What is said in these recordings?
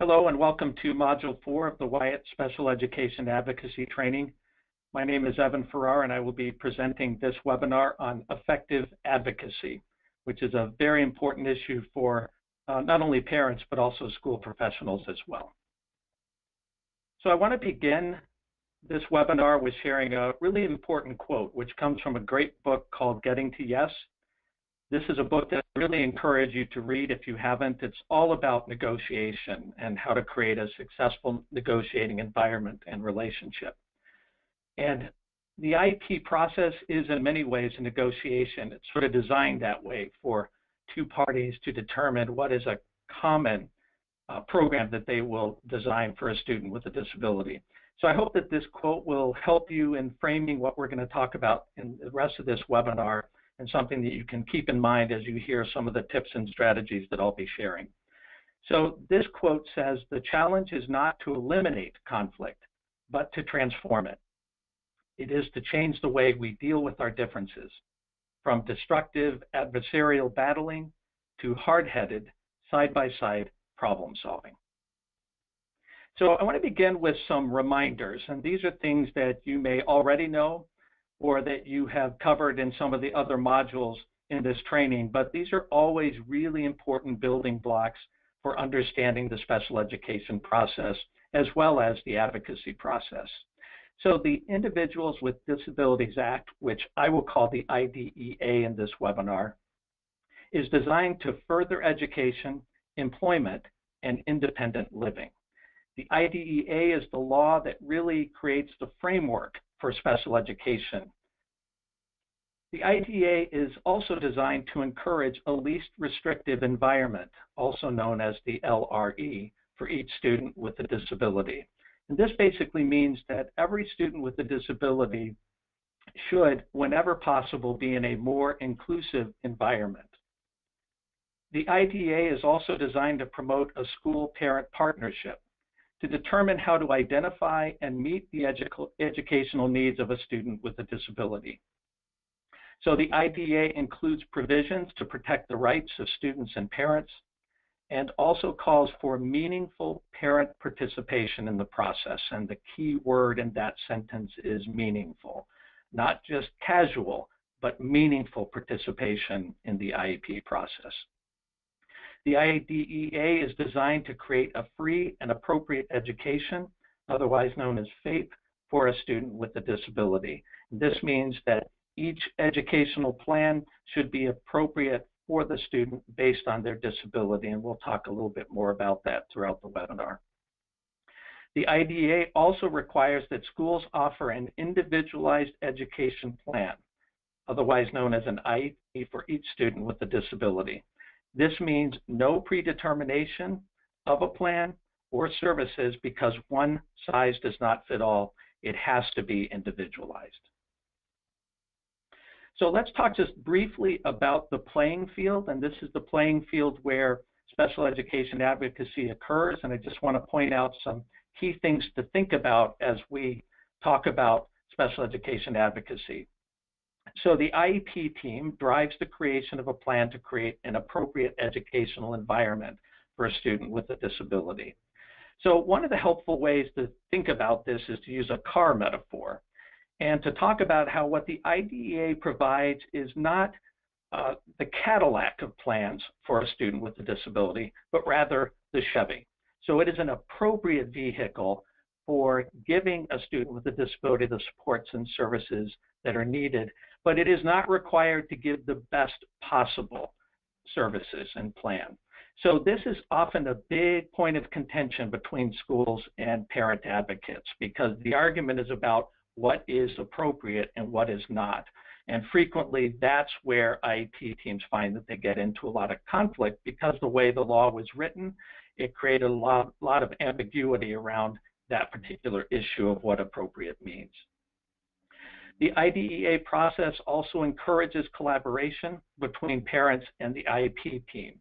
Hello and welcome to Module 4 of the Wyatt Special Education Advocacy Training. My name is Evan Farrar and I will be presenting this webinar on effective advocacy, which is a very important issue for not only parents but also school professionals as well. So I want to begin this webinar with sharing a really important quote, which comes from a great book called Getting to Yes. This is a book that I really encourage you to read if you haven't. It's all about negotiation and how to create a successful negotiating environment and relationship. And the Iep process is in many ways a negotiation. It's sort of designed that way for two parties to determine what is a common program that they will design for a student with a disability. So I hope that this quote will help you in framing what we're going to talk about in the rest of this webinar, and something that you can keep in mind as you hear some of the tips and strategies that I'll be sharing. So this quote says, "The challenge is not to eliminate conflict, but to transform it. It is to change the way we deal with our differences, from destructive adversarial battling to hard-headed, side-by-side problem solving." So I want to begin with some reminders, and these are things that you may already know or that you have covered in some of the other modules in this training, but these are always really important building blocks for understanding the special education process as well as the advocacy process. So the Individuals with Disabilities Act, which I will call the IDEA in this webinar, is designed to further education, employment, and independent living. The IDEA is the law that really creates the framework for special education. The IDEA is also designed to encourage a least restrictive environment, also known as the LRE, for each student with a disability. And this basically means that every student with a disability should, whenever possible, be in a more inclusive environment. The IDEA is also designed to promote a school-parent partnership to determine how to identify and meet the educational needs of a student with a disability. So the IDEA includes provisions to protect the rights of students and parents, and also calls for meaningful parent participation in the process. And the key word in that sentence is meaningful, not just casual, but meaningful participation in the IEP process. The IDEA is designed to create a free and appropriate education, otherwise known as FAPE, for a student with a disability. This means that each educational plan should be appropriate for the student based on their disability, and we'll talk a little bit more about that throughout the webinar. The IDEA also requires that schools offer an individualized education plan, otherwise known as an IEP, for each student with a disability. This means no predetermination of a plan or services because one size does not fit all. It has to be individualized. So let's talk just briefly about the playing field, and this is the playing field where special education advocacy occurs, and I just want to point out some key things to think about as we talk about special education advocacy. So the Iep team drives the creation of a plan to create an appropriate educational environment for a student with a disability. So one of the helpful ways to think about this is to use a car metaphor, and to talk about how what the IDEA provides is not the Cadillac of plans for a student with a disability, but rather the Chevy. So it is an appropriate vehicle for giving a student with a disability the supports and services that are needed, but it is not required to give the best possible services and plan. So this is often a big point of contention between schools and parent advocates, because the argument is about what is appropriate and what is not. And frequently that's where IEP teams find that they get into a lot of conflict, because the way the law was written, it created a lot of ambiguity around that particular issue of what appropriate means. The IDEA process also encourages collaboration between parents and the IEP team,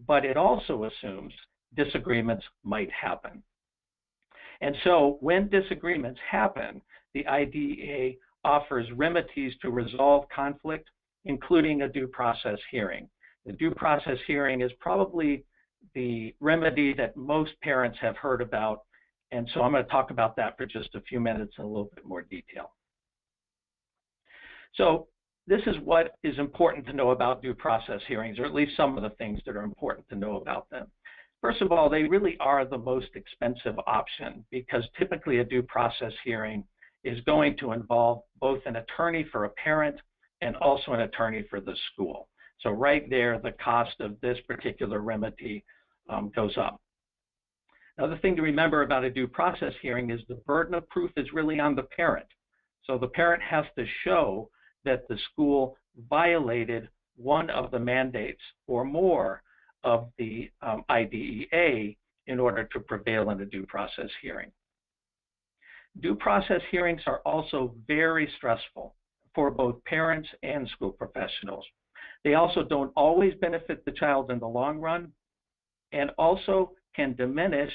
but it also assumes disagreements might happen. And so when disagreements happen, the IDEA offers remedies to resolve conflict, including a due process hearing. The due process hearing is probably the remedy that most parents have heard about. And so I'm going to talk about that for just a few minutes in a little bit more detail. So this is what is important to know about due process hearings, or at least some of the things that are important to know about them. First of all, they really are the most expensive option because typically a due process hearing is going to involve both an attorney for a parent and also an attorney for the school. So right there, the cost of this particular remedy goes up. Another thing to remember about a due process hearing is the burden of proof is really on the parent. So the parent has to show that the school violated one of the mandates or more of the IDEA in order to prevail in a due process hearing. Due process hearings are also very stressful for both parents and school professionals. They also don't always benefit the child in the long run and also can diminish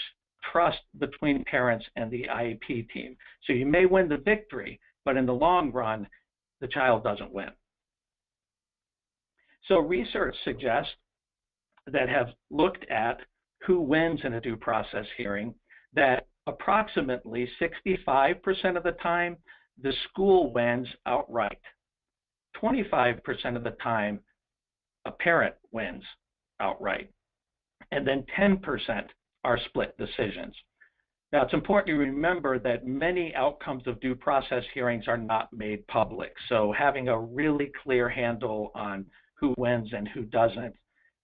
trust between parents and the Iep team. So you may win the victory, but in the long run, the child doesn't win. So research suggests that have looked at who wins in a due process hearing that approximately 65% of the time, the school wins outright. 25% of the time, a parent wins outright. And then 10% are split decisions. Now, it's important to remember that many outcomes of due process hearings are not made public. So having a really clear handle on who wins and who doesn't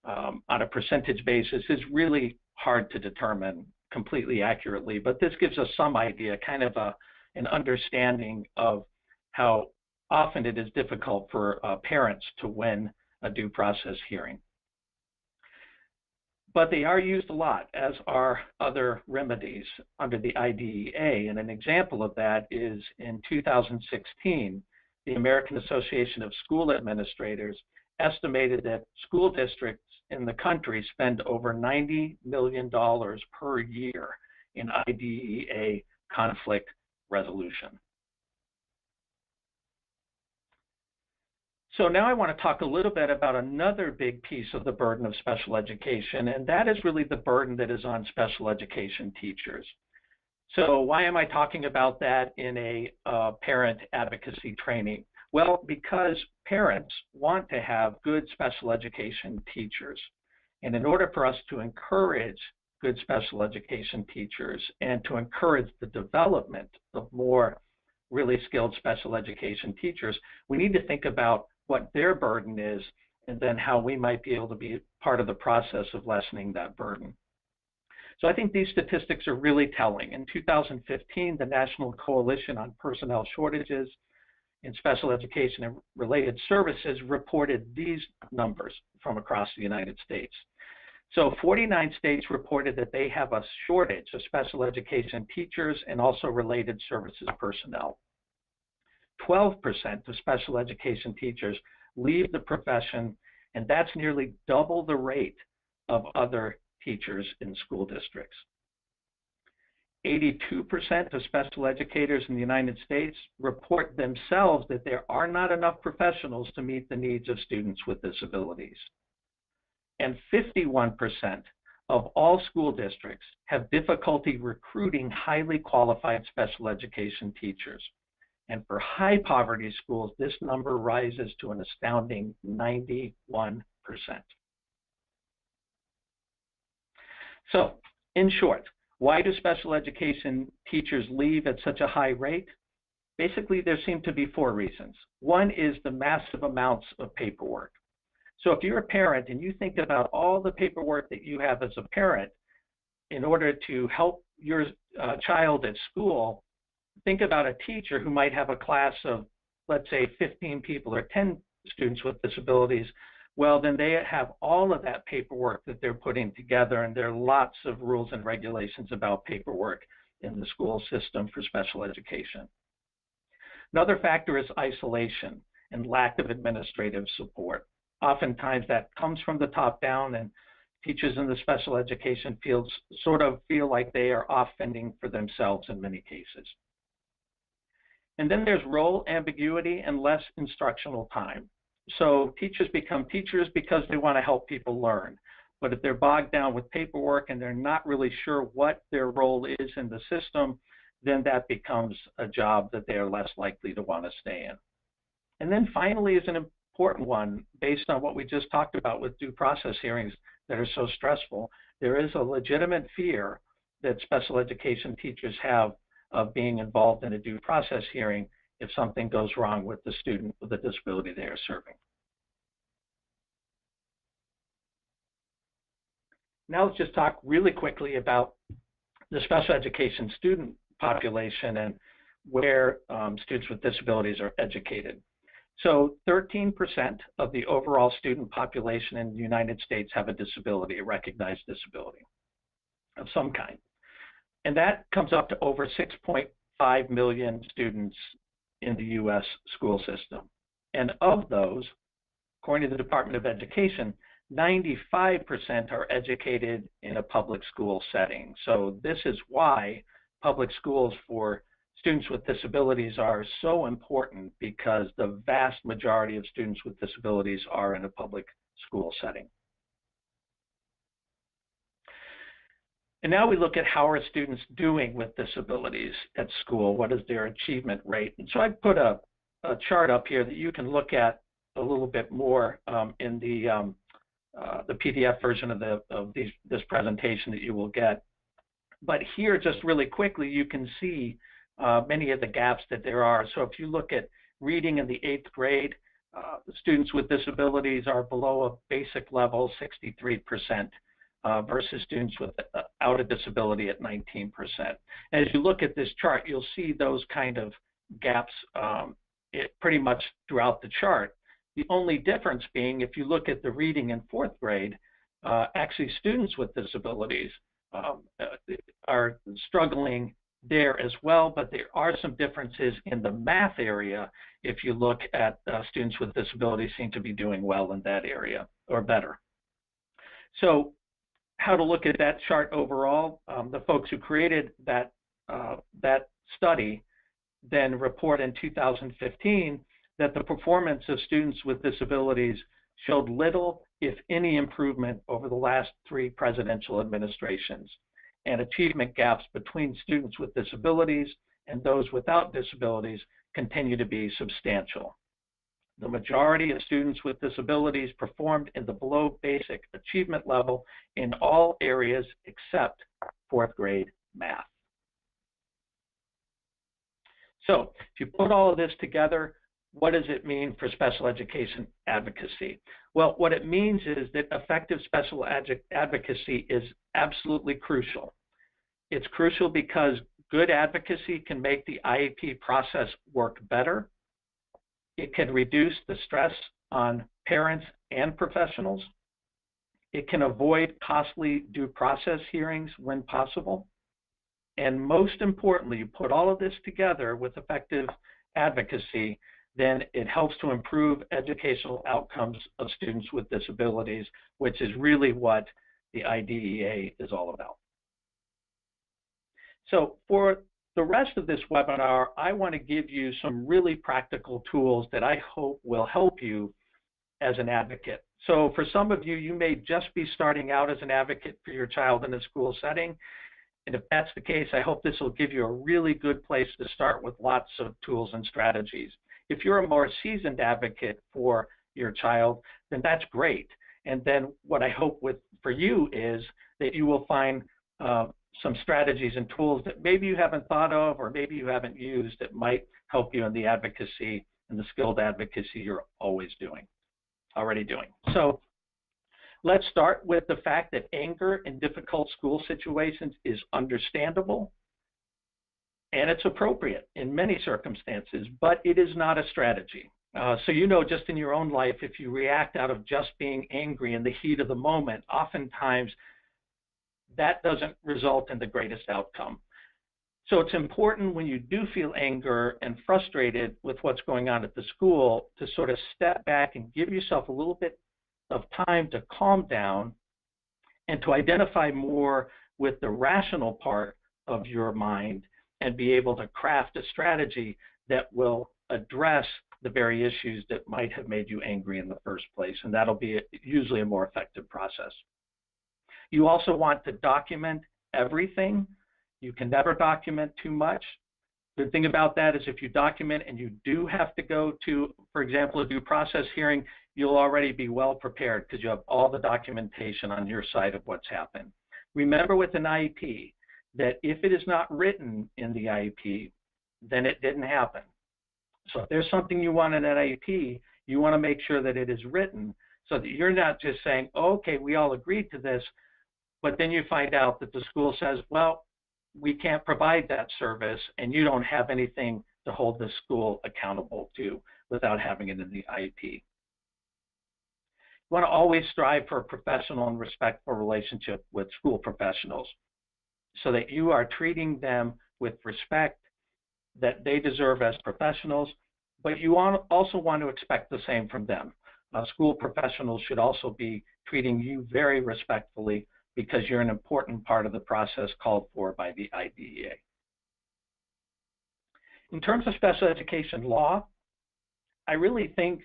on a percentage basis is really hard to determine completely accurately, but this gives us some idea, kind of an understanding of how often it is difficult for parents to win a due process hearing. But they are used a lot, as are other remedies under the IDEA. And an example of that is in 2016, the American Association of School Administrators estimated that school districts in the country spend over $90 million per year in IDEA conflict resolution. So now I want to talk a little bit about another big piece of the burden of special education, and that is really the burden that is on special education teachers. So why am I talking about that in a parent advocacy training? Well, because parents want to have good special education teachers. And in order for us to encourage good special education teachers and to encourage the development of more really skilled special education teachers, we need to think about what their burden is and then how we might be able to be part of the process of lessening that burden. So I think these statistics are really telling. In 2015, the National Coalition on Personnel Shortages in Special Education and Related Services reported these numbers from across the United States. So 49 states reported that they have a shortage of special education teachers and also related services personnel. 12% of special education teachers leave the profession, and that's nearly double the rate of other teachers in school districts. 82% of special educators in the United States report themselves that there are not enough professionals to meet the needs of students with disabilities. And 51% of all school districts have difficulty recruiting highly qualified special education teachers. And for high poverty schools, this number rises to an astounding 91%. So, in short, why do special education teachers leave at such a high rate? Basically, there seem to be four reasons. One is the massive amounts of paperwork. So if you're a parent and you think about all the paperwork that you have as a parent in order to help your child at school, think about a teacher who might have a class of, let's say, 15 people or 10 students with disabilities. Well, then they have all of that paperwork that they're putting together, and there are lots of rules and regulations about paperwork in the school system for special education. Another factor is isolation and lack of administrative support. Oftentimes that comes from the top down, and teachers in the special education fields sort of feel like they are off fending for themselves in many cases. And then there's role ambiguity and less instructional time. So teachers become teachers because they want to help people learn. But if they're bogged down with paperwork and they're not really sure what their role is in the system, then that becomes a job that they are less likely to want to stay in. And then finally is an important one based on what we just talked about with due process hearings that are so stressful. There is a legitimate fear that special education teachers have of being involved in a due process hearing if something goes wrong with the student with the disability they are serving. Now let's just talk really quickly about the special education student population and where students with disabilities are educated. So 13% of the overall student population in the United States have a disability, a recognized disability of some kind. And that comes up to over 6.5 million students in the U.S. school system. And of those, according to the Department of Education, 95% are educated in a public school setting. So this is why public schools for students with disabilities are so important, because the vast majority of students with disabilities are in a public school setting. And now we look at how are students doing with disabilities at school? What is their achievement rate? And so I put a chart up here that you can look at a little bit more in the PDF version of this presentation that you will get. But here, just really quickly, you can see many of the gaps that there are. So if you look at reading in the 8th grade, the students with disabilities are below a basic level, 63%. Versus students without a disability at 19%. As you look at this chart, you'll see those kind of gaps pretty much throughout the chart. The only difference being, if you look at the reading in 4th grade, actually students with disabilities are struggling there as well, but there are some differences in the math area. If you look at students with disabilities seem to be doing well in that area or better. So how to look at that chart overall, the folks who created that study then report in 2015 that the performance of students with disabilities showed little, if any, improvement over the last 3 presidential administrations, and achievement gaps between students with disabilities and those without disabilities continue to be substantial. The majority of students with disabilities performed in the below basic achievement level in all areas except 4th grade math. So if you put all of this together, what does it mean for special education advocacy? Well, what it means is that effective special advocacy is absolutely crucial. It's crucial because good advocacy can make the IEP process work better. It can reduce the stress on parents and professionals. It can avoid costly due process hearings when possible. And most importantly, you put all of this together with effective advocacy, then it helps to improve educational outcomes of students with disabilities, which is really what the IDEA is all about. So for the rest of this webinar, I want to give you some really practical tools that I hope will help you as an advocate. So for some of you, you may just be starting out as an advocate for your child in a school setting. And if that's the case, I hope this will give you a really good place to start with lots of tools and strategies. If you're a more seasoned advocate for your child, then that's great. And then what I hope for you is that you will find some strategies and tools that maybe you haven't thought of or maybe you haven't used that might help you in the advocacy and the skilled advocacy you're already doing. So let's start with the fact that anger in difficult school situations is understandable and it's appropriate in many circumstances, but it is not a strategy. So you know, just in your own life, if you react out of just being angry in the heat of the moment, oftentimes that doesn't result in the greatest outcome. So it's important when you do feel anger and frustrated with what's going on at the school to sort of step back and give yourself a little bit of time to calm down and to identify more with the rational part of your mind and be able to craft a strategy that will address the very issues that might have made you angry in the first place. And that'll be usually a more effective process. You also want to document everything. You can never document too much. The thing about that is if you document and you do have to go to, for example, a due process hearing, you'll already be well prepared because you have all the documentation on your side of what's happened. Remember with an IEP that if it is not written in the IEP, then it didn't happen. So if there's something you want in that IEP, you want to make sure that it is written so that you're not just saying, oh, okay, we all agreed to this, but then you find out that the school says, well, we can't provide that service, and you don't have anything to hold the school accountable to without having it in the IEP. You want to always strive for a professional and respectful relationship with school professionals so that you are treating them with respect that they deserve as professionals, but you also want to expect the same from them. School professionals should also be treating you very respectfully because you're an important part of the process called for by the IDEA. In terms of special education law, I really think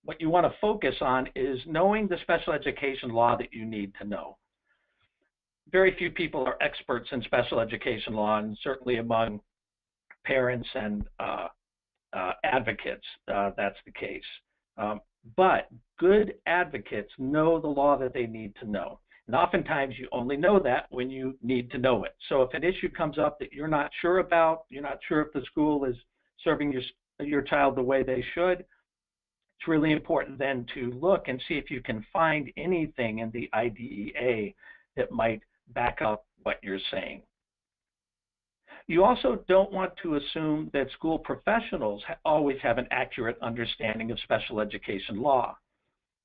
what you want to focus on is knowing the special education law that you need to know. Very few people are experts in special education law, and certainly among parents and advocates, that's the case. But good advocates know the law that they need to know. And oftentimes you only know that when you need to know it. So if an issue comes up that you're not sure about, you're not sure if the school is serving your child the way they should, it's really important then to look and see if you can find anything in the IDEA that might back up what you're saying. You also don't want to assume that school professionals always have an accurate understanding of special education law,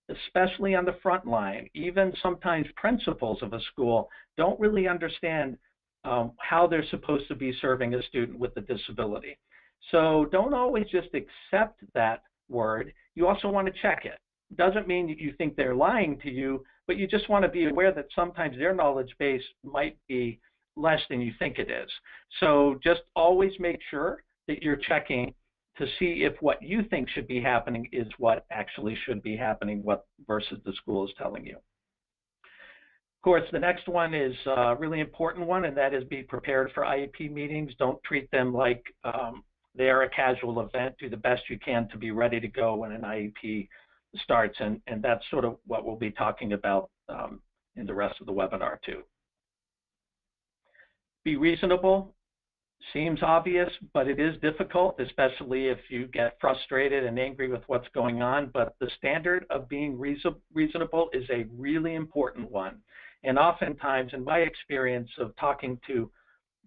especially on the front line. Even sometimes principals of a school don't really understand how they're supposed to be serving a student with a disability. So don't always just accept that word. You also want to check it. Doesn't mean that you think they're lying to you, but you just want to be aware that sometimes their knowledge base might be less than you think it is. So just always make sure that you're checking to see if what you think should be happening is what actually should be happening versus the school is telling you. Of course, the next one is a really important one, and that is be prepared for IEP meetings. Don't treat them like they are a casual event. Do the best you can to be ready to go when an IEP starts, and that's sort of what we'll be talking about in the rest of the webinar too. Be reasonable. Seems obvious, but it is difficult, especially if you get frustrated and angry with what's going on. But the standard of being reasonable is a really important one. And oftentimes, in my experience of talking to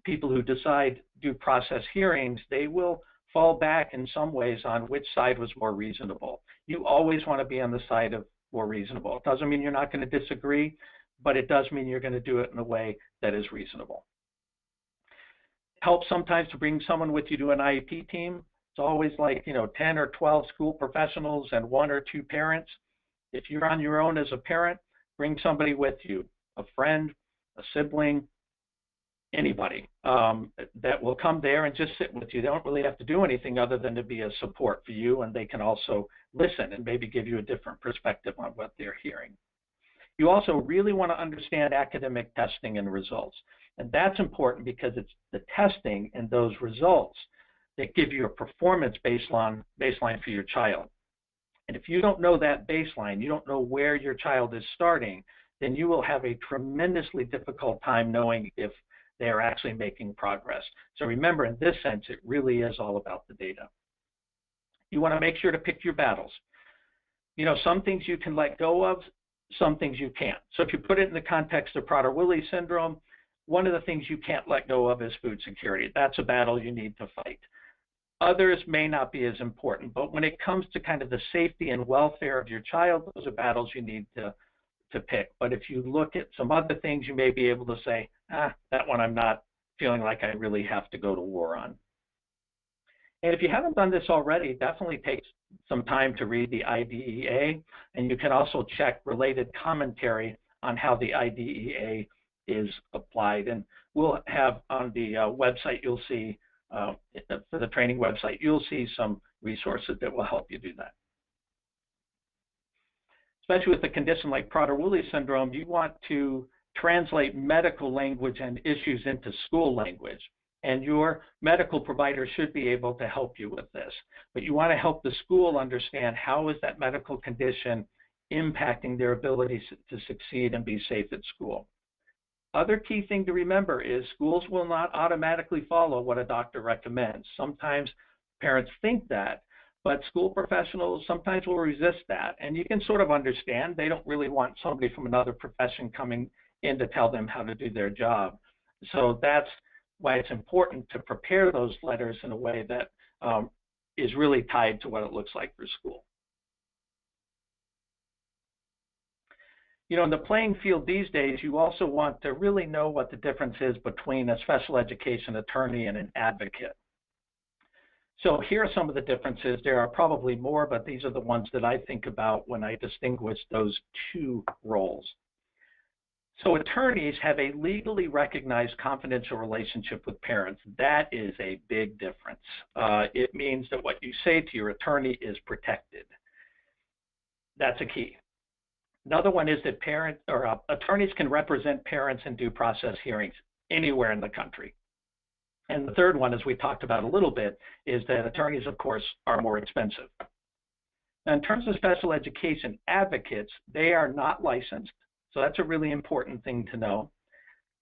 people who decide due process hearings, they will fall back in some ways on which side was more reasonable. You always want to be on the side of more reasonable. It doesn't mean you're not going to disagree, but it does mean you're going to do it in a way that is reasonable. Helps sometimes to bring someone with you to an IEP team. It's always like 10 or 12 school professionals and 1 or 2 parents. If you're on your own as a parent, bring somebody with you, a friend, a sibling, anybody that will come there and just sit with you. They don't really have to do anything other than to be a support for you, and they can also listen and maybe give you a different perspective on what they're hearing. You also really want to understand academic testing and results. And that's important because it's the testing and those results that give you a performance baseline for your child. And if you don't know that baseline, you don't know where your child is starting, then you will have a tremendously difficult time knowing if they are actually making progress. So remember, in this sense, it really is all about the data. You want to make sure to pick your battles. Some things you can let go of, some things you can't. So if you put it in the context of Prader-Willi syndrome, one of the things you can't let go of is food security. That's a battle you need to fight. Others may not be as important, but when it comes to kind of the safety and welfare of your child, those are battles you need to pick. But if you look at some other things, you may be able to say, that one I'm not feeling like I really have to go to war on. And if you haven't done this already, definitely take some time to read the IDEA, and you can also check related commentary on how the IDEA is applied. And we'll have on the website, you'll see, for the training website, you'll see some resources that will help you do that. Especially with a condition like Prader-Willi syndrome, you want to translate medical language and issues into school language. And your medical provider should be able to help you with this. But you want to help the school understand how is that medical condition impacting their ability to succeed and be safe at school. Other key thing to remember is schools will not automatically follow what a doctor recommends. Sometimes parents think that, but school professionals sometimes will resist that. And you can sort of understand they don't really want somebody from another profession coming in to tell them how to do their job. So that's why it's important to prepare those letters in a way that is really tied to what it looks like for school. You know, in the playing field these days, you also want to really know what the difference is between a special education attorney and an advocate. So here are some of the differences. There are probably more, but these are the ones that I think about when I distinguish those two roles. So attorneys have a legally recognized confidential relationship with parents. That is a big difference. It means that what you say to your attorney is protected. That's a key. Another one is that attorneys can represent parents in due process hearings anywhere in the country. And the third one, as we talked about a little bit, is that attorneys, of course, are more expensive. Now, in terms of special education advocates, they are not licensed. So that's a really important thing to know.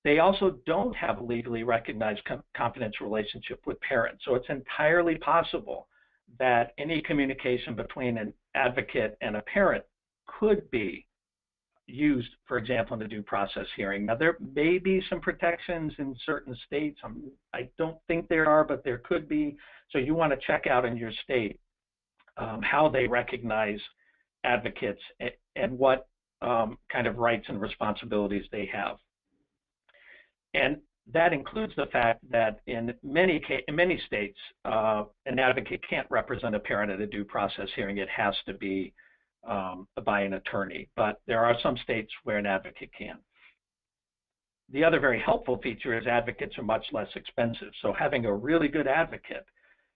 They also don't have a legally recognized confidential relationship with parents. So it's entirely possible that any communication between an advocate and a parent could be used, for example, in a due process hearing. Now, there may be some protections in certain states. I don't think there are, but there could be. So you want to check out in your state how they recognize advocates and what kind of rights and responsibilities they have. And that includes the fact that in many states, an advocate can't represent a parent at a due process hearing. It has to be by an attorney, but there are some states where an advocate can. The other very helpful feature is advocates are much less expensive. So having a really good advocate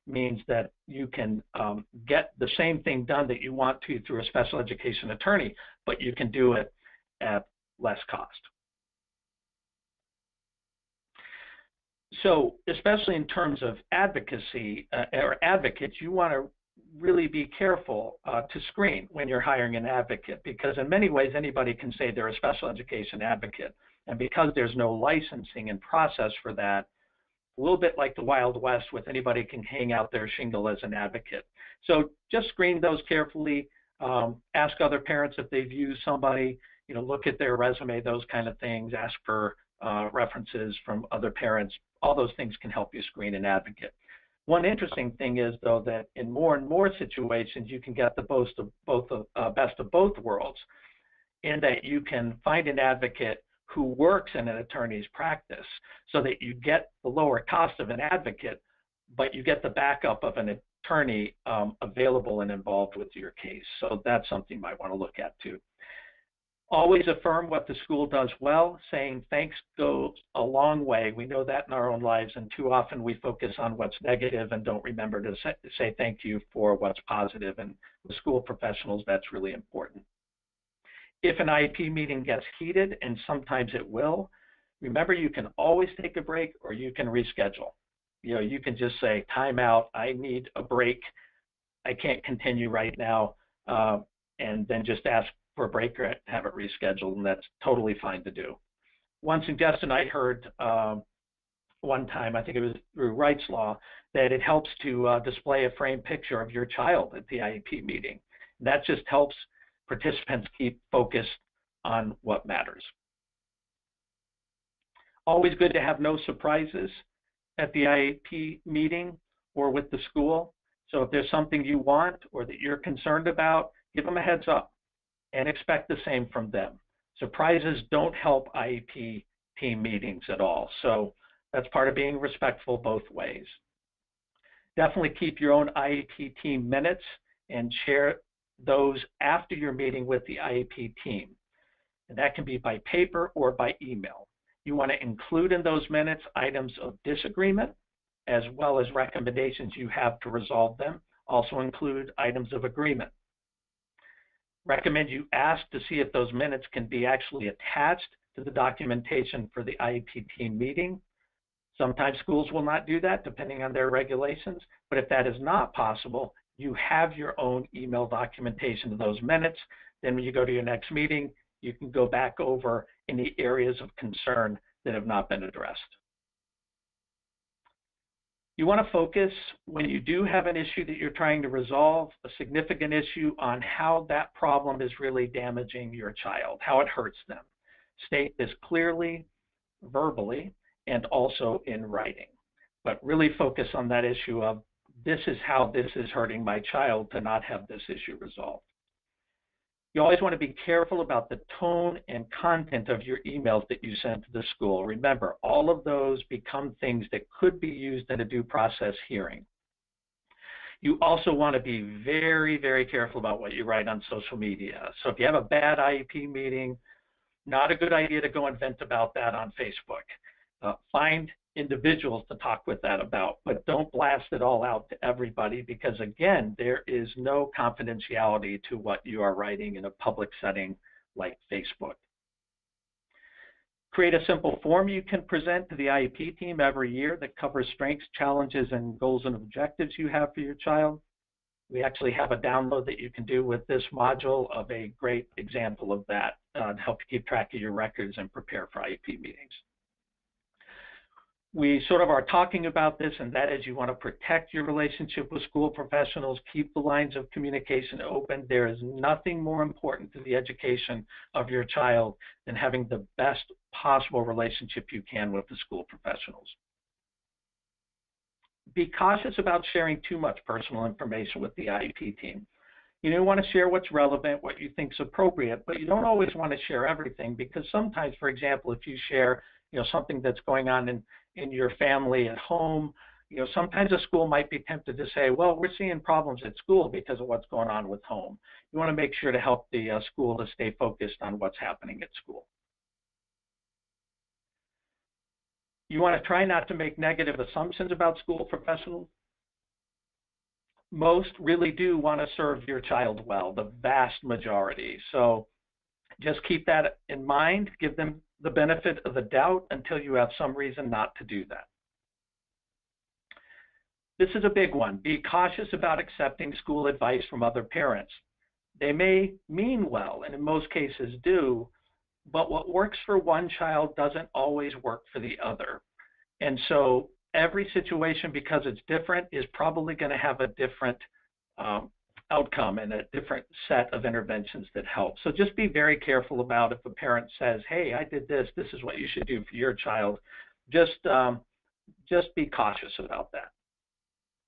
means that you can get the same thing done that you want to through a special education attorney, but you can do it at less cost. So especially in terms of advocacy or advocates, you want to really be careful to screen when you're hiring an advocate, because in many ways anybody can say they're a special education advocate. And because there's no licensing and process for that, a little bit like the Wild West with anybody can hang out their shingle as an advocate. So just screen those carefully, ask other parents if they've used somebody, look at their resume, those kind of things, ask for references from other parents. All those things can help you screen an advocate. One interesting thing is, though, that in more and more situations, you can get the best of both worlds, in that you can find an advocate who works in an attorney's practice so that you get the lower cost of an advocate, but you get the backup of an attorney available and involved with your case. So that's something you might want to look at too. Always affirm what the school does well. Saying thanks goes a long way. We know that in our own lives, and too often we focus on what's negative and don't remember to say thank you for what's positive. And with school professionals, that's really important. If an IEP meeting gets heated, and sometimes it will, remember you can always take a break or you can reschedule. You can just say, time out, I need a break, I can't continue right now, and then just ask for a break or have it rescheduled, and that's totally fine to do. One suggestion I heard one time, I think it was through Wright's Law, that it helps to display a framed picture of your child at the IEP meeting. That just helps participants keep focused on what matters. Always good to have no surprises at the IEP meeting or with the school. So if there's something you want or that you're concerned about, give them a heads up and expect the same from them. Surprises don't help IEP team meetings at all. So that's part of being respectful both ways. Definitely keep your own IEP team minutes and share those after your meeting with the IEP team. And that can be by paper or by email. You want to include in those minutes items of disagreement as well as recommendations you have to resolve them. Also include items of agreement. Recommend you ask to see if those minutes can be actually attached to the documentation for the IEP team meeting. Sometimes schools will not do that depending on their regulations, but if that is not possible, you have your own email documentation of those minutes. Then when you go to your next meeting, you can go back over any areas of concern that have not been addressed. You want to focus, when you do have an issue that you're trying to resolve, a significant issue, on how that problem is really damaging your child, how it hurts them. State this clearly, verbally, and also in writing. But really focus on that issue of, this is how this is hurting my child, to not have this issue resolved. You always want to be careful about the tone and content of your emails that you send to the school. Remember, all of those become things that could be used in a due process hearing. You also want to be very, very careful about what you write on social media. So if you have a bad IEP meeting, not a good idea to go and vent about that on Facebook. Find individuals to talk with that about, but don't blast it all out to everybody, because again, there is no confidentiality to what you are writing in a public setting like Facebook. Create a simple form you can present to the IEP team every year that covers strengths, challenges, and goals and objectives you have for your child. We actually have a download that you can do with this module of a great example of that to help you keep track of your records and prepare for IEP meetings. We sort of are talking about this, and that is, you want to protect your relationship with school professionals, keep the lines of communication open. There is nothing more important to the education of your child than having the best possible relationship you can with the school professionals. Be cautious about sharing too much personal information with the IEP team. You don't want to share what's relevant, what you think is appropriate, but you don't always want to share everything, because sometimes, for example, if you share something that's going on in your family at home, sometimes a school might be tempted to say, well, we're seeing problems at school because of what's going on with home. You want to make sure to help the school to stay focused on what's happening at school. You want to try not to make negative assumptions about school professionals. Most really do want to serve your child well, the vast majority. So just keep that in mind. Give them the benefit of the doubt until you have some reason not to do that. This is a big one. Be cautious about accepting school advice from other parents. They may mean well, and in most cases do, but what works for one child doesn't always work for the other. And so every situation, because it's different, is probably going to have a different outcome and a different set of interventions that help. So just be very careful about, if a parent says, hey, I did this, this is what you should do for your child. Just be cautious about that.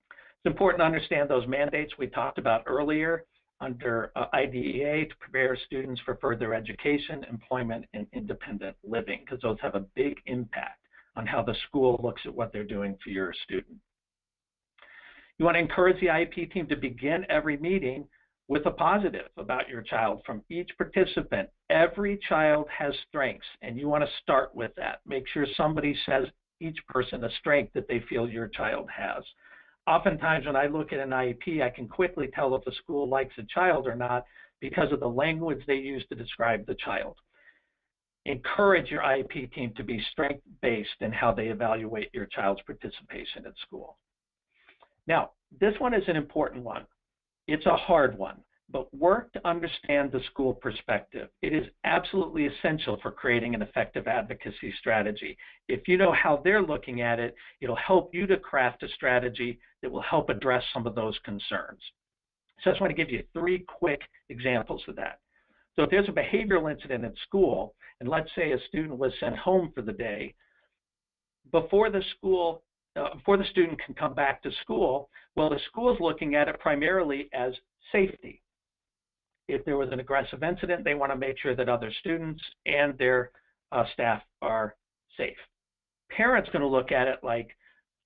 It's important to understand those mandates we talked about earlier under IDEA to prepare students for further education, employment, and independent living, because those have a big impact on how the school looks at what they're doing for your student. You want to encourage the IEP team to begin every meeting with a positive about your child from each participant. Every child has strengths, and you want to start with that. Make sure somebody says each person a strength that they feel your child has. Oftentimes when I look at an IEP, I can quickly tell if a school likes a child or not because of the language they use to describe the child. Encourage your IEP team to be strength-based in how they evaluate your child's participation at school. Now, this one is an important one. It's a hard one, but work to understand the school perspective. It is absolutely essential for creating an effective advocacy strategy. If you know how they're looking at it, it'll help you to craft a strategy that will help address some of those concerns. So I just want to give you 3 quick examples of that. So if there's a behavioral incident at school, and let's say a student was sent home for the day, before the student can come back to school, well, the school is looking at it primarily as safety. If there was an aggressive incident, they want to make sure that other students and their staff are safe. Parents going to look at it like,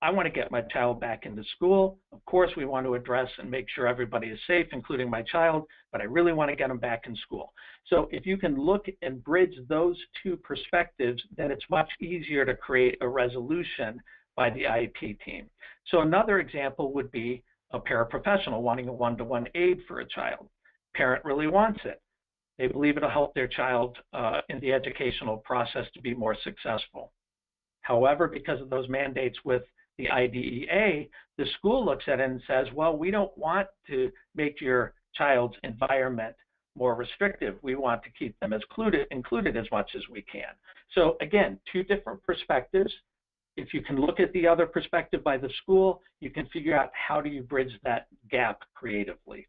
I want to get my child back into school. Of course, we want to address and make sure everybody is safe, including my child, but I really want to get them back in school. So if you can look and bridge those 2 perspectives, then it's much easier to create a resolution by the IEP team. So another example would be a paraprofessional wanting a one-to-one aid for a child. Parent really wants it. They believe it'll help their child in the educational process to be more successful. However, because of those mandates with the IDEA, the school looks at it and says, well, we don't want to make your child's environment more restrictive. We want to keep them as included as much as we can. So again, two different perspectives. If you can look at the other perspective by the school, you can figure out how do you bridge that gap creatively.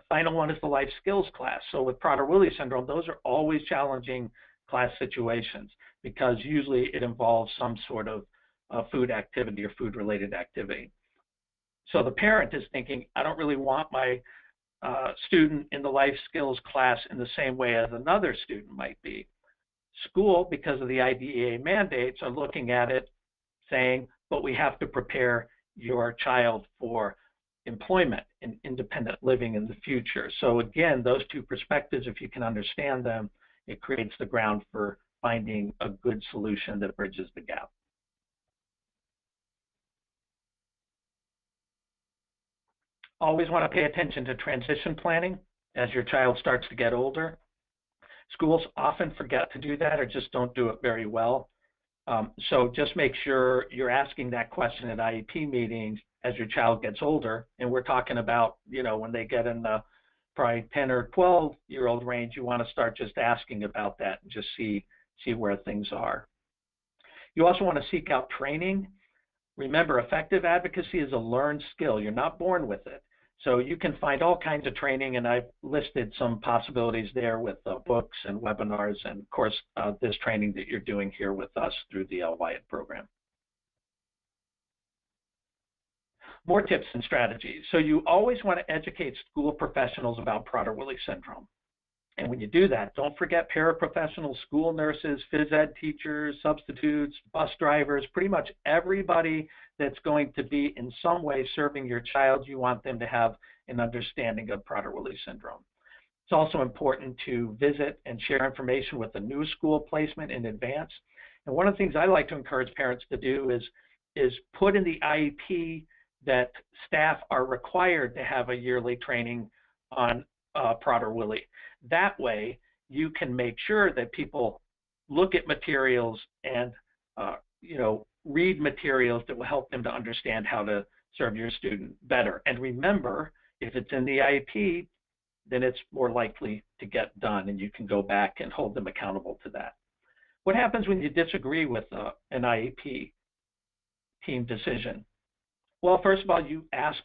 Final one is the life skills class. So with Prader-Willi syndrome, those are always challenging class situations because usually it involves some sort of food activity or food-related activity. So the parent is thinking, I don't really want my student in the life skills class in the same way as another student might be. School, because of the IDEA mandates, are looking at it saying, but we have to prepare your child for employment and independent living in the future. So again, those two perspectives, if you can understand them, it creates the ground for finding a good solution that bridges the gap. Always want to pay attention to transition planning as your child starts to get older. Schools often forget to do that or just don't do it very well. So just make sure you're asking that question at IEP meetings as your child gets older. And we're talking about, when they get in the probably 10 or 12-year-old range, you want to start just asking about that and just see where things are. You also want to seek out training. Remember, effective advocacy is a learned skill. You're not born with it. So you can find all kinds of training, and I've listed some possibilities there with books and webinars, and of course, this training that you're doing here with us through the Wyatt program. More tips and strategies. So you always want to educate school professionals about Prader-Willi syndrome. And when you do that, don't forget paraprofessionals, school nurses, phys ed teachers, substitutes, bus drivers, pretty much everybody that's going to be in some way serving your child. You want them to have an understanding of Prader-Willi syndrome. It's also important to visit and share information with the new school placement in advance. And one of the things I like to encourage parents to do is put in the IEP that staff are required to have a yearly training on Prader-Willi. That way, you can make sure that people look at materials and read materials that will help them to understand how to serve your student better. And remember, if it's in the IEP, then it's more likely to get done, and you can go back and hold them accountable to that. What happens when you disagree with an IEP team decision? Well, first of all, you ask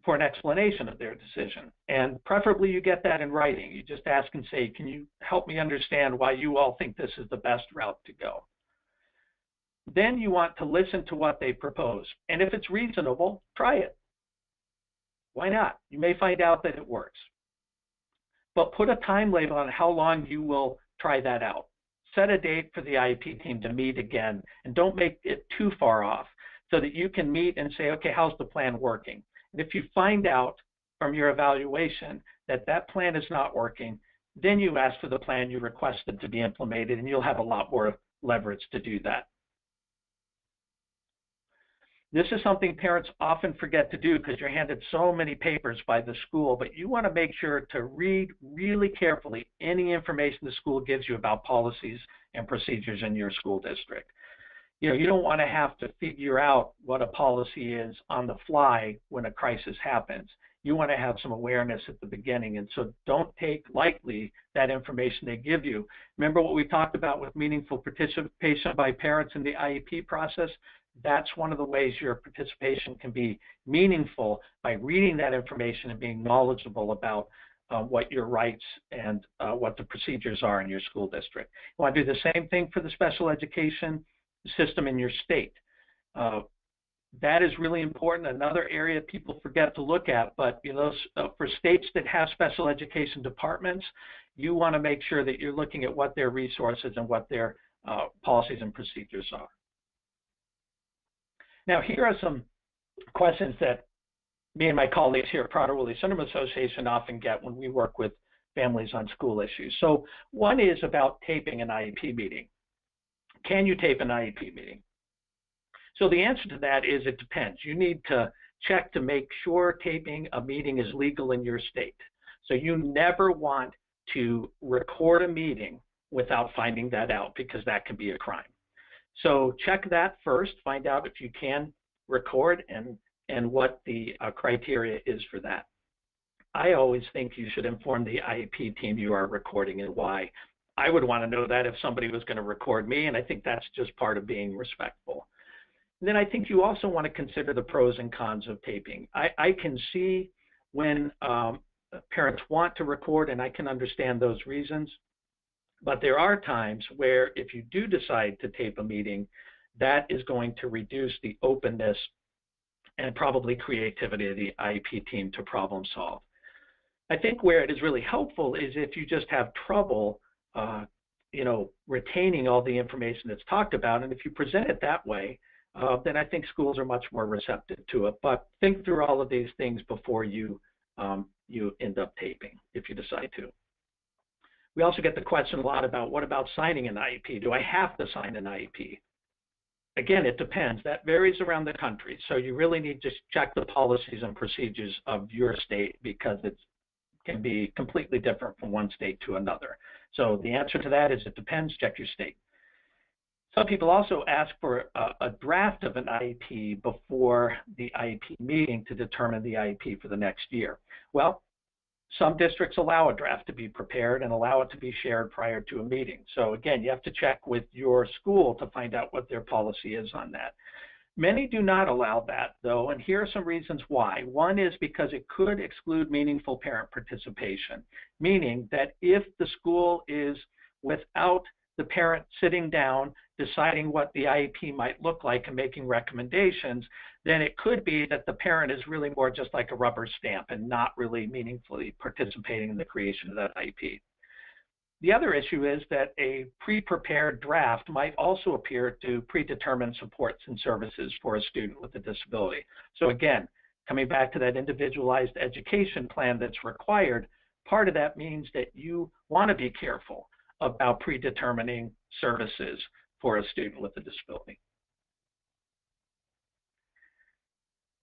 for an explanation of their decision, and preferably you get that in writing. You just ask and say, can you help me understand why you all think this is the best route to go? Then you want to listen to what they propose, and if it's reasonable, try it. Why not? You may find out that it works. But put a time label on how long you will try that out. Set a date for the IEP team to meet again, and don't make it too far off so that you can meet and say, okay, how's the plan working? And if you find out from your evaluation that that plan is not working, then you ask for the plan you requested to be implemented, and you'll have a lot more leverage to do that. This is something parents often forget to do because you're handed so many papers by the school, but you want to make sure to read really carefully any information the school gives you about policies and procedures in your school district. You don't want to have to figure out what a policy is on the fly when a crisis happens. You want to have some awareness at the beginning, and so don't take lightly that information they give you. Remember what we talked about with meaningful participation by parents in the IEP process? That's one of the ways your participation can be meaningful, by reading that information and being knowledgeable about what your rights and what the procedures are in your school district. You want to do the same thing for the special education system in your state. That is really important. Another area people forget to look at, but for states that have special education departments, you want to make sure that you're looking at what their resources and what their policies and procedures are. Now, here are some questions that me and my colleagues here at Prader-Willi Syndrome Association often get when we work with families on school issues. So one is about taping an IEP meeting. Can you tape an IEP meeting? So the answer to that is it depends. You need to check to make sure taping a meeting is legal in your state. So you never want to record a meeting without finding that out, because that can be a crime. So check that first, find out if you can record and what the criteria is for that. I always think you should inform the IEP team you are recording and why. I would want to know that if somebody was going to record me, and I think that's just part of being respectful. And then I think you also want to consider the pros and cons of taping. I can see when parents want to record, and I can understand those reasons. But there are times where if you do decide to tape a meeting, that is going to reduce the openness and probably creativity of the IEP team to problem solve. I think where it is really helpful is if you just have trouble retaining all the information that's talked about, and if you present it that way, then I think schools are much more receptive to it. But think through all of these things before you end up taping, if you decide to. We also get the question a lot about, what about signing an IEP? Do I have to sign an IEP? Again, it depends. That varies around the country. So you really need to check the policies and procedures of your state, because it can be completely different from one state to another. So the answer to that is it depends. Check your state. Some people also ask for a draft of an IEP before the IEP meeting to determine the IEP for the next year. Well, some districts allow a draft to be prepared and allow it to be shared prior to a meeting. So again, you have to check with your school to find out what their policy is on that. Many do not allow that, though, and here are some reasons why. One is because it could exclude meaningful parent participation, meaning that if the school is without the parent sitting down, deciding what the IEP might look like and making recommendations, then it could be that the parent is really more just like a rubber stamp and not really meaningfully participating in the creation of that IEP. The other issue is that a pre-prepared draft might also appear to predetermine supports and services for a student with a disability. So again, coming back to that individualized education plan that's required, part of that means that you want to be careful about predetermining services for a student with a disability.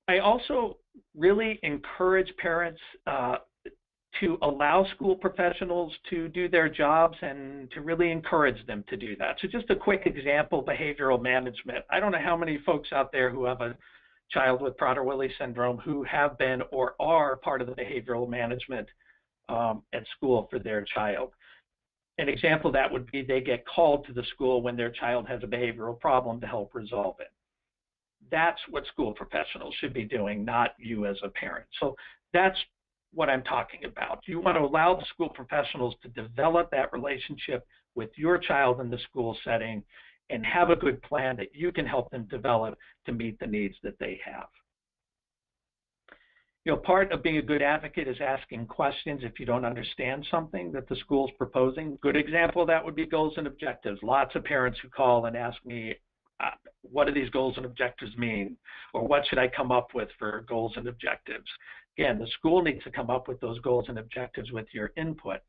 I also really encourage parents to allow school professionals to do their jobs and to really encourage them to do that. So just a quick example, behavioral management. I don't know how many folks out there who have a child with Prader-Willi syndrome who have been or are part of the behavioral management at school for their child. An example of that would be they get called to the school when their child has a behavioral problem to help resolve it. That's what school professionals should be doing, not you as a parent. So that's what I'm talking about. You want to allow the school professionals to develop that relationship with your child in the school setting and have a good plan that you can help them develop to meet the needs that they have. Part of being a good advocate is asking questions if you don't understand something that the school's proposing. Good example of that would be goals and objectives. Lots of parents who call and ask me, what do these goals and objectives mean? Or what should I come up with for goals and objectives? Again, the school needs to come up with those goals and objectives with your input.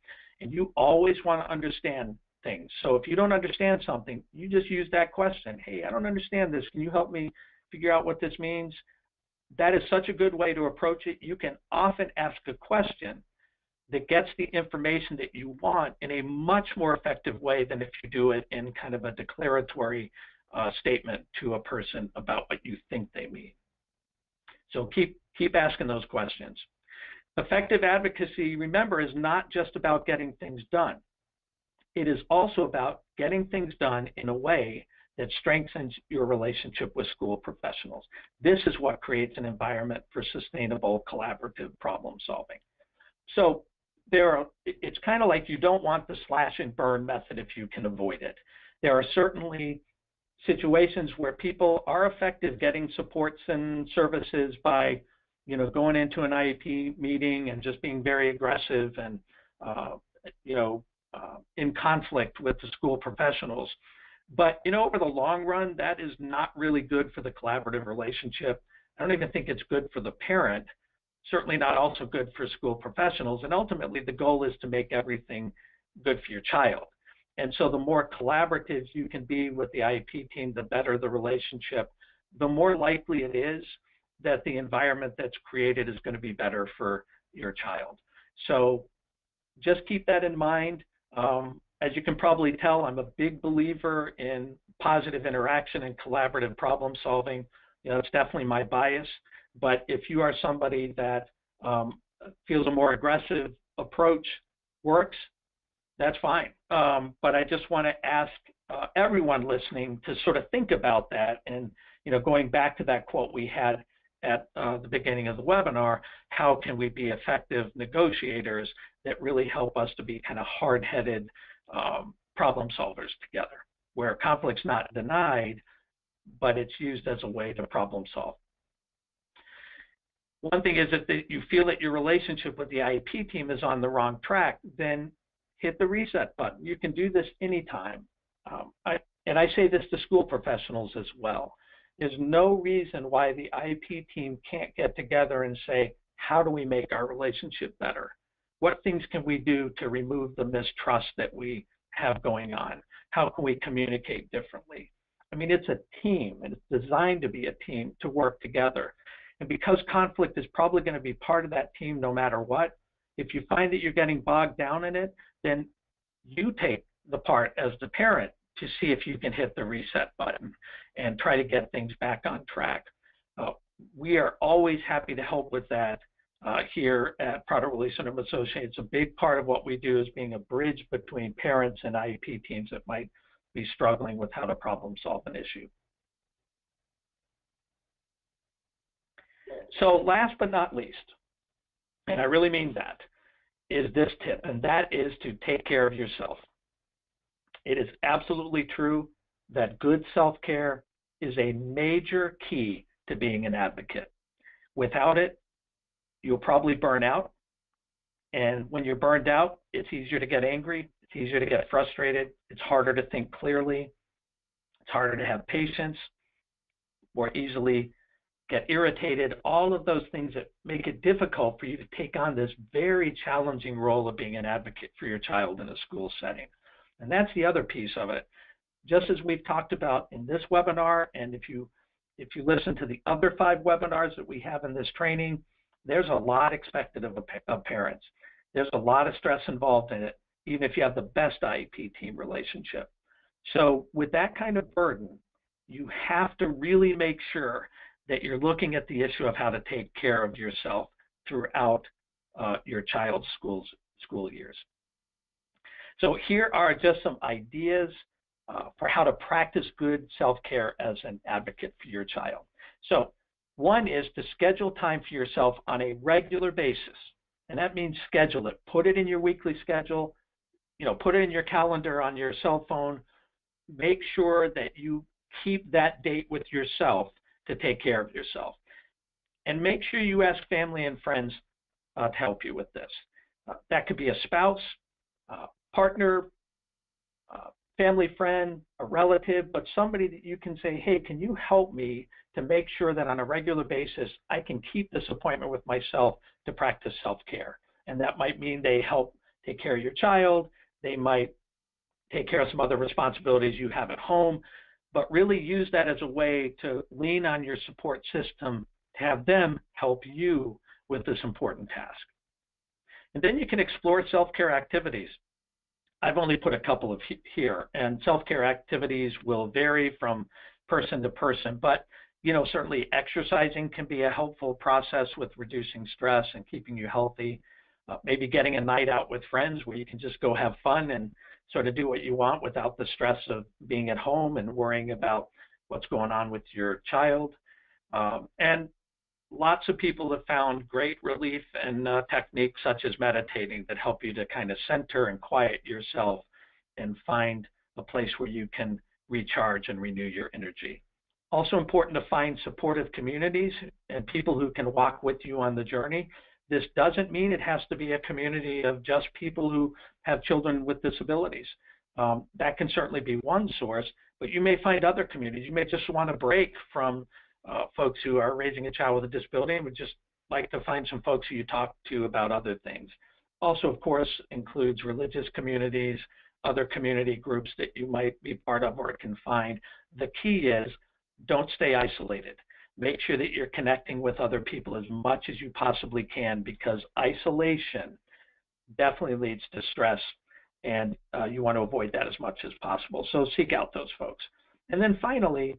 And you always want to understand things. So if you don't understand something, you just use that question. Hey, I don't understand this. Can you help me figure out what this means? That is such a good way to approach it. You can often ask a question that gets the information that you want in a much more effective way than if you do it in kind of a declaratory statement to a person about what you think they mean. So keep asking those questions. Effective advocacy, remember, is not just about getting things done. It is also about getting things done in a way that strengthens your relationship with school professionals. This is what creates an environment for sustainable collaborative problem solving. So it's kind of like you don't want the slash and burn method if you can avoid it. There are certainly situations where people are effective getting supports and services by going into an IEP meeting and just being very aggressive and in conflict with the school professionals. But over the long run, that is not really good for the collaborative relationship. I don't even think it's good for the parent, certainly not also good for school professionals. And ultimately, the goal is to make everything good for your child. And so the more collaborative you can be with the IEP team, the better the relationship, the more likely it is that the environment that's created is going to be better for your child. So just keep that in mind. As you can probably tell, I'm a big believer in positive interaction and collaborative problem solving. It's definitely my bias. But if you are somebody that feels a more aggressive approach works, that's fine. But I just want to ask everyone listening to sort of think about that. And going back to that quote we had at the beginning of the webinar, how can we be effective negotiators that really help us to be kind of hard-headed problem solvers together, where conflict's not denied, but it's used as a way to problem solve. One thing is that you feel that your relationship with the IEP team is on the wrong track, then hit the reset button. You can do this anytime. And I say this to school professionals as well. There's no reason why the IEP team can't get together and say, how do we make our relationship better? What things can we do to remove the mistrust that we have going on? How can we communicate differently? I mean, it's a team, and it's designed to be a team to work together. And because conflict is probably going to be part of that team no matter what, if you find that you're getting bogged down in it, then you take the part as the parent to see if you can hit the reset button and try to get things back on track. We are always happy to help with that here at Prader-Willi Syndrome Associates. A big part of what we do is being a bridge between parents and IEP teams that might be struggling with how to problem solve an issue. So last but not least, and I really mean that, is this tip, and that is to take care of yourself. It is absolutely true that good self-care is a major key to being an advocate. Without it, you'll probably burn out. And when you're burned out, it's easier to get angry. It's easier to get frustrated. It's harder to think clearly. It's harder to have patience, more easily get irritated, all of those things that make it difficult for you to take on this very challenging role of being an advocate for your child in a school setting. And that's the other piece of it. Just as we've talked about in this webinar, and if you listen to the other 5 webinars that we have in this training, there's a lot expected of parents. There's a lot of stress involved in it, even if you have the best IEP team relationship. So with that kind of burden, you have to really make sure that you're looking at the issue of how to take care of yourself throughout your child's school years. So here are just some ideas for how to practice good self-care as an advocate for your child. So one is to schedule time for yourself on a regular basis. And that means schedule it. Put it in your weekly schedule. Put it in your calendar on your cell phone. Make sure that you keep that date with yourself to take care of yourself. And make sure you ask family and friends to help you with this. That could be a spouse, partner, family friend, a relative, but somebody that you can say, hey, can you help me to make sure that on a regular basis I can keep this appointment with myself to practice self-care? And that might mean they help take care of your child. They might take care of some other responsibilities you have at home, but really use that as a way to lean on your support system to have them help you with this important task. And then you can explore self-care activities. I've only put a couple of here, and self-care activities will vary from person to person, but certainly exercising can be a helpful process with reducing stress and keeping you healthy. Maybe getting a night out with friends where you can just go have fun and sort of do what you want without the stress of being at home and worrying about what's going on with your child. And lots of people have found great relief and techniques such as meditating that help you to kind of center and quiet yourself and find a place where you can recharge and renew your energy. Also important to find supportive communities and people who can walk with you on the journey. This doesn't mean it has to be a community of just people who have children with disabilities. That can certainly be one source, but you may find other communities. You may just want to break from folks who are raising a child with a disability and would just like to find some folks who you talk to about other things. Also, of course, includes religious communities, other community groups that you might be part of or can find. The key is don't stay isolated. Make sure that you're connecting with other people as much as you possibly can, because isolation definitely leads to stress, and you want to avoid that as much as possible. So seek out those folks. And then finally,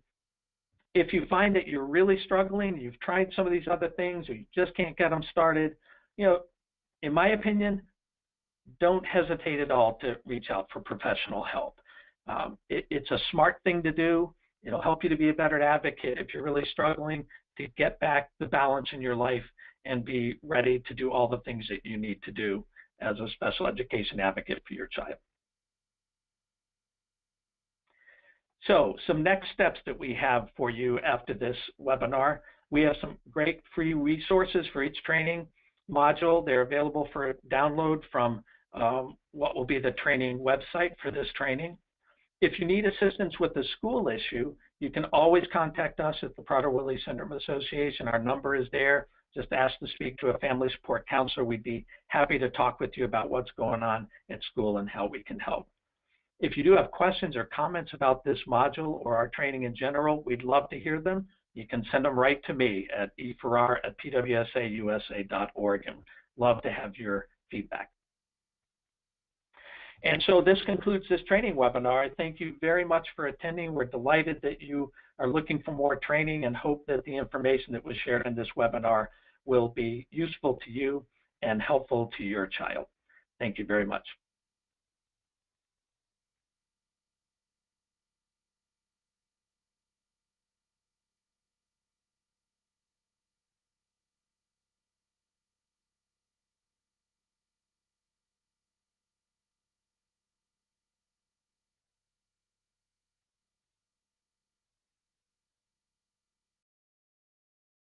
if you find that you're really struggling, you've tried some of these other things, or you just can't get them started, in my opinion, don't hesitate at all to reach out for professional help. It's a smart thing to do. It'll help you to be a better advocate if you're really struggling to get back the balance in your life and be ready to do all the things that you need to do as a special education advocate for your child. So some next steps that we have for you after this webinar. We have some great free resources for each training module. They're available for download from what will be the training website for this training. If you need assistance with the school issue, you can always contact us at the Prader-Willi Syndrome Association. Our number is there. Just ask to speak to a family support counselor. We'd be happy to talk with you about what's going on at school and how we can help. If you do have questions or comments about this module or our training in general, we'd love to hear them. You can send them right to me at eferrar@pwsausa.org, and love to have your feedback. And so this concludes this training webinar. I thank you very much for attending. We're delighted that you are looking for more training and hope that the information that was shared in this webinar will be useful to you and helpful to your child. Thank you very much.